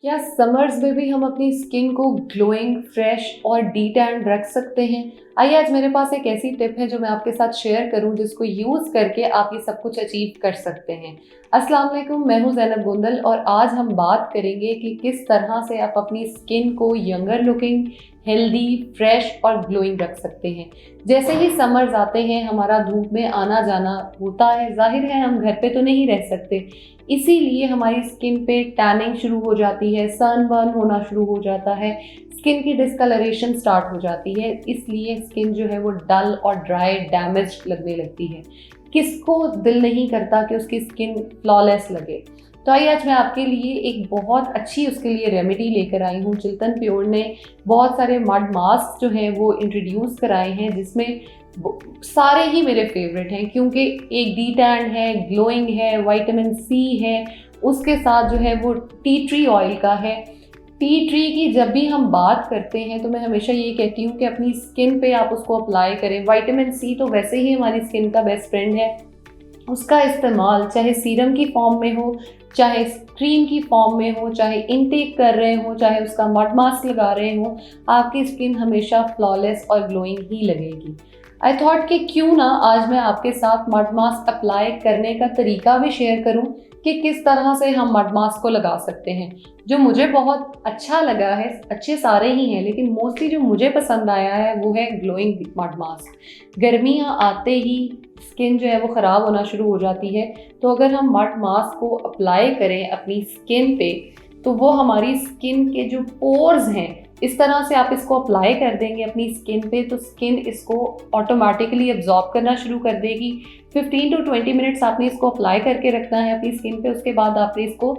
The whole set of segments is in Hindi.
क्या समर्स में भी हम अपनी स्किन को ग्लोइंग, फ्रेश और डीटैन रख सकते हैं? आइए आज मेरे पास एक ऐसी टिप है जो मैं आपके साथ शेयर करूं जिसको यूज़ करके आप ये सब कुछ अचीव कर सकते हैं। अस्सलाम वालेकुम, मैं हूं ज़ैनब गोंदल और आज हम बात करेंगे कि किस तरह से आप अपनी स्किन को यंगर लुकिंग, हेल्दी, फ्रेश और ग्लोइंग रख सकते हैं। जैसे ही समर्स आते हैं हमारा धूप में आना जाना होता है, जाहिर है हम घर पे तो नहीं रह सकते, इसीलिए हमारी स्किन पे टैनिंग शुरू हो जाती है, सनबर्न होना शुरू हो जाता है, स्किन की डिस्कलरेशन स्टार्ट हो जाती है। इसलिए स्किन जो है वो डल और ड्राई, डैमेज्ड लगने लगती है। किसको दिल नहीं करता कि उसकी स्किन फ्लॉलेस लगे। तो आइए आज मैं आपके लिए एक बहुत अच्छी उसके लिए रेमेडी लेकर आई हूँ। चिल्तन प्योर ने बहुत सारे मड मास्क जो हैं वो इंट्रोड्यूस कराए हैं, जिसमें सारे ही मेरे फेवरेट हैं क्योंकि एक डी टैन है, ग्लोइंग है, विटामिन सी है, उसके साथ जो है वो टी ट्री ऑयल का है। टी ट्री की जब भी हम बात करते हैं तो मैं हमेशा ये कहती हूँ कि अपनी स्किन पे आप उसको अप्लाई करें। विटामिन सी तो वैसे ही हमारी स्किन का बेस्ट फ्रेंड है, उसका इस्तेमाल चाहे सीरम की फॉर्म में हो, चाहे क्रीम की फॉर्म में हो, चाहे इनटेक कर रहे हो, चाहे उसका मड मास्क लगा रहे हो, आपकी स्किन हमेशा फ्लॉलेस और ग्लोइंग ही लगेगी। आई थॉट कि क्यों ना आज मैं आपके साथ मड मास्क अप्लाई करने का तरीका भी शेयर करूं कि किस तरह से हम मड मास्क को लगा सकते हैं। जो मुझे बहुत अच्छा लगा है, अच्छे सारे ही हैं, लेकिन मोस्टली जो मुझे पसंद आया है वो है ग्लोइंग मड मास्क। गर्मियाँ आते ही स्किन जो है वो ख़राब होना शुरू हो जाती है, तो अगर हम मड मास्क को अप्लाई करें अपनी स्किन पे तो वो हमारी स्किन के जो पोर्स हैं, इस तरह से आप इसको अप्लाई कर देंगे अपनी स्किन पे तो स्किन इसको ऑटोमेटिकली एब्जॉर्ब करना शुरू कर देगी। 15 टू 20 मिनट्स आपने इसको अप्लाई करके रखना है अपनी स्किन पे। उसके बाद आपने इसको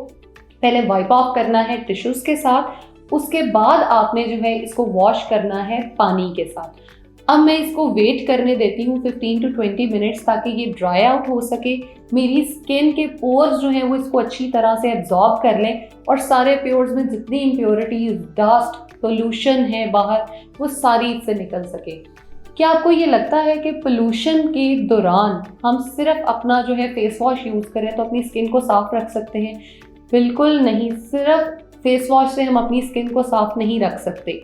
पहले वाइप ऑफ करना है टिश्यूज़ के साथ, उसके बाद आपने जो है इसको वॉश करना है पानी के साथ। अब मैं इसको वेट करने देती हूँ 15 टू 20 मिनट्स ताकि ये ड्राई आउट हो सके, मेरी स्किन के पोर्स जो हैं वो इसको अच्छी तरह से एब्जॉर्ब कर लें और सारे पोर्स में जितनी इम्प्योरिटीज, डस्ट, पोल्यूशन है बाहर, वो सारी इससे निकल सके। क्या आपको ये लगता है कि पोल्यूशन के दौरान हम सिर्फ अपना जो है फेस वॉश यूज़ करें तो अपनी स्किन को साफ रख सकते हैं? बिल्कुल नहीं, सिर्फ फेस वॉश से हम अपनी स्किन को साफ नहीं रख सकते।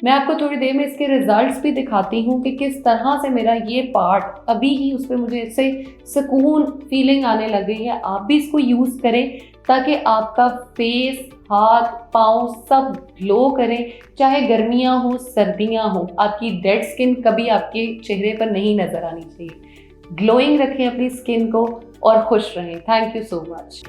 मैं आपको थोड़ी देर में इसके रिजल्ट्स भी दिखाती हूँ कि किस तरह से मेरा ये पार्ट अभी ही उस पर मुझे इससे सुकून फीलिंग आने लग गई है। आप भी इसको यूज़ करें ताकि आपका फेस, हाथ, पाँव सब ग्लो करें, चाहे गर्मियाँ हो, सर्दियाँ हो, आपकी डेड स्किन कभी आपके चेहरे पर नहीं नज़र आनी चाहिए। ग्लोइंग रखें अपनी स्किन को और खुश रहें। Thank you so much.